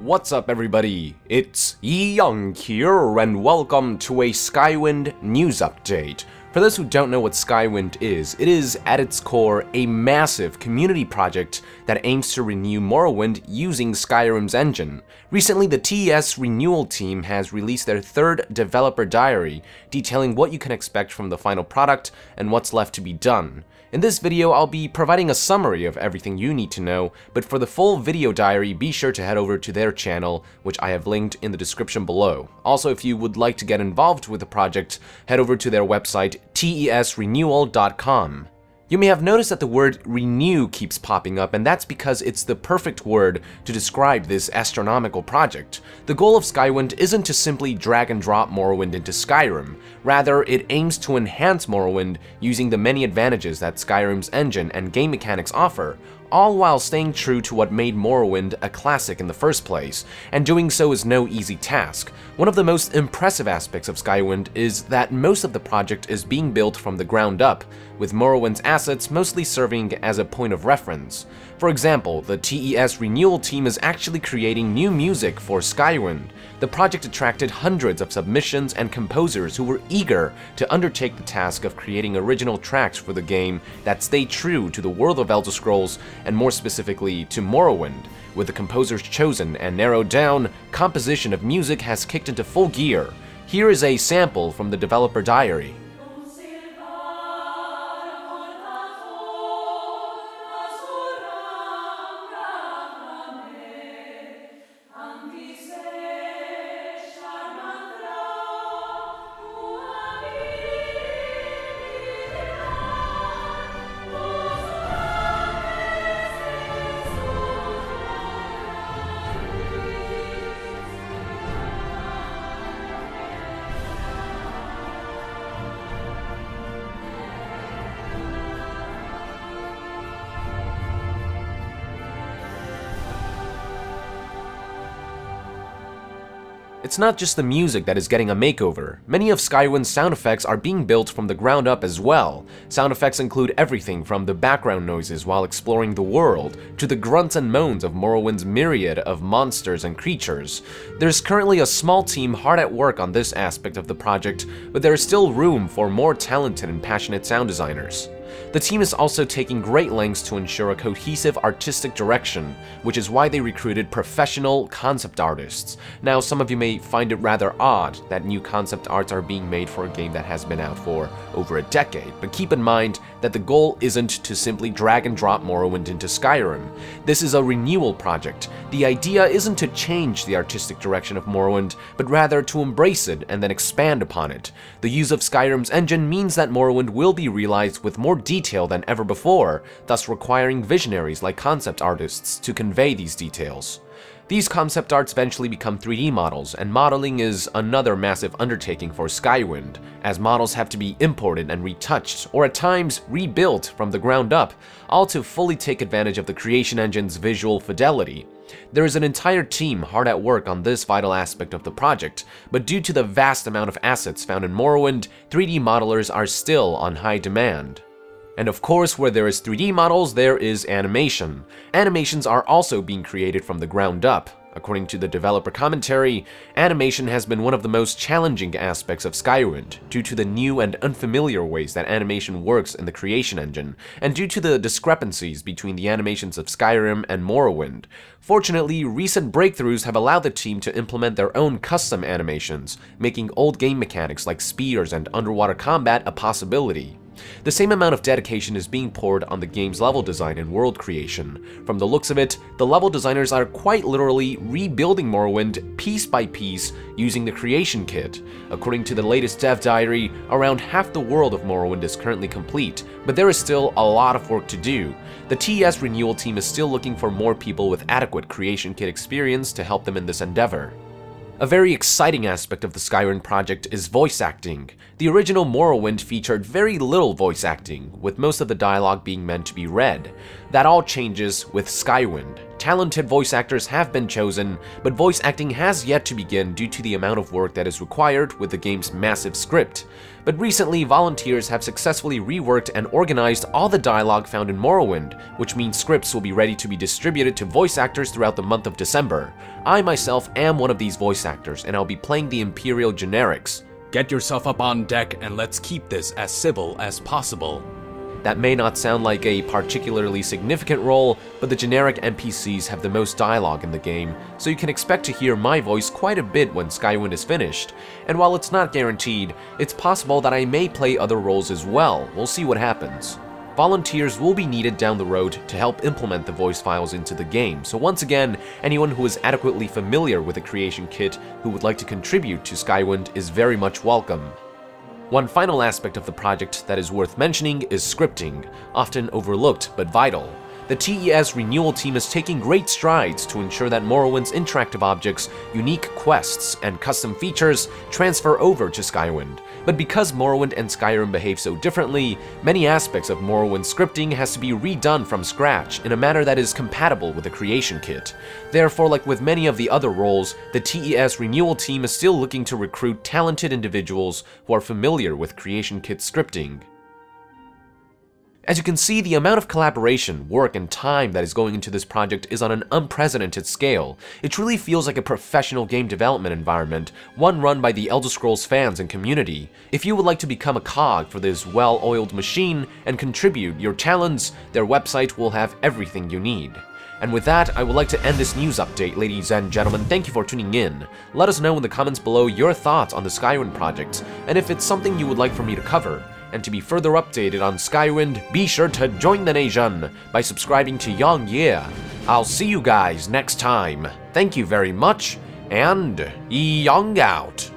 What's up everybody, it's Young here and welcome to a Skywind news update. For those who don't know what Skywind is, it is at its core a massive community project that aims to renew Morrowind using Skyrim's engine. Recently, the TES renewal team has released their third developer diary, detailing what you can expect from the final product and what's left to be done. In this video, I'll be providing a summary of everything you need to know, but for the full video diary, be sure to head over to their channel, which I have linked in the description below. Also, if you would like to get involved with the project, head over to their website, tesrenewal.com. You may have noticed that the word renew keeps popping up, and that's because it's the perfect word to describe this astronomical project. The goal of Skywind isn't to simply drag and drop Morrowind into Skyrim. Rather, it aims to enhance Morrowind using the many advantages that Skyrim's engine and game mechanics offer, all while staying true to what made Morrowind a classic in the first place, and doing so is no easy task. One of the most impressive aspects of Skywind is that most of the project is being built from the ground up, with Morrowind's assets mostly serving as a point of reference. For example, the TES renewal team is actually creating new music for Skywind. The project attracted hundreds of submissions and composers who were eager to undertake the task of creating original tracks for the game that stay true to the world of Elder Scrolls and more specifically to Morrowind. With the composers chosen and narrowed down, composition of music has kicked into full gear. Here is a sample from the developer diary. It's not just the music that is getting a makeover. Many of Skywind's sound effects are being built from the ground up as well. Sound effects include everything from the background noises while exploring the world, to the grunts and moans of Morrowind's myriad of monsters and creatures. There's currently a small team hard at work on this aspect of the project, but there is still room for more talented and passionate sound designers. The team is also taking great lengths to ensure a cohesive artistic direction, which is why they recruited professional concept artists. Now, some of you may find it rather odd that new concept arts are being made for a game that has been out for over a decade, but keep in mind that the goal isn't to simply drag and drop Morrowind into Skyrim. This is a renewal project. The idea isn't to change the artistic direction of Morrowind, but rather to embrace it and then expand upon it. The use of Skyrim's engine means that Morrowind will be realized with more detail than ever before, thus requiring visionaries like concept artists to convey these details. These concept arts eventually become 3D models, and modeling is another massive undertaking for Skywind, as models have to be imported and retouched, or at times rebuilt from the ground up, all to fully take advantage of the creation engine's visual fidelity. There is an entire team hard at work on this vital aspect of the project, but due to the vast amount of assets found in Morrowind, 3D modelers are still on high demand. And of course, where there is 3D models, there is animation. Animations are also being created from the ground up. According to the developer commentary, animation has been one of the most challenging aspects of Skywind, due to the new and unfamiliar ways that animation works in the creation engine, and due to the discrepancies between the animations of Skyrim and Morrowind. Fortunately, recent breakthroughs have allowed the team to implement their own custom animations, making old game mechanics like spears and underwater combat a possibility. The same amount of dedication is being poured on the game's level design and world creation. From the looks of it, the level designers are quite literally rebuilding Morrowind piece by piece using the creation kit. According to the latest dev diary, around half the world of Morrowind is currently complete, but there is still a lot of work to do. The TES renewal team is still looking for more people with adequate creation kit experience to help them in this endeavor. A very exciting aspect of the Skywind project is voice acting. The original Morrowind featured very little voice acting, with most of the dialogue being meant to be read. That all changes with Skywind. talented voice actors have been chosen, but voice acting has yet to begin due to the amount of work that is required with the game's massive script. But recently, volunteers have successfully reworked and organized all the dialogue found in Morrowind, which means scripts will be ready to be distributed to voice actors throughout the month of December. I myself am one of these voice actors, and I'll be playing the Imperial generics. Get yourself up on deck and let's keep this as civil as possible. That may not sound like a particularly significant role, but the generic NPCs have the most dialogue in the game, so you can expect to hear my voice quite a bit when Skywind is finished. And while it's not guaranteed, it's possible that I may play other roles as well. We'll see what happens. Volunteers will be needed down the road to help implement the voice files into the game, so once again, anyone who is adequately familiar with the creation kit who would like to contribute to Skywind is very much welcome. One final aspect of the project that is worth mentioning is scripting, often overlooked but vital. The TES renewal team is taking great strides to ensure that Morrowind's interactive objects, unique quests, and custom features transfer over to Skywind. But because Morrowind and Skyrim behave so differently, many aspects of Morrowind scripting has to be redone from scratch in a manner that is compatible with the creation kit. Therefore, like with many of the other roles, the TES renewal team is still looking to recruit talented individuals who are familiar with creation kit scripting. As you can see, the amount of collaboration, work, and time that is going into this project is on an unprecedented scale. It truly feels like a professional game development environment, one run by the Elder Scrolls fans and community. If you would like to become a cog for this well-oiled machine and contribute your talents, their website will have everything you need. And with that, I would like to end this news update, ladies and gentlemen. Thank you for tuning in. Let us know in the comments below your thoughts on the Skywind project, and if it's something you would like for me to cover. And to be further updated on Skywind, be sure to join the NASIAN by subscribing to Young Year. I'll see you guys next time. Thank you very much, and Young out.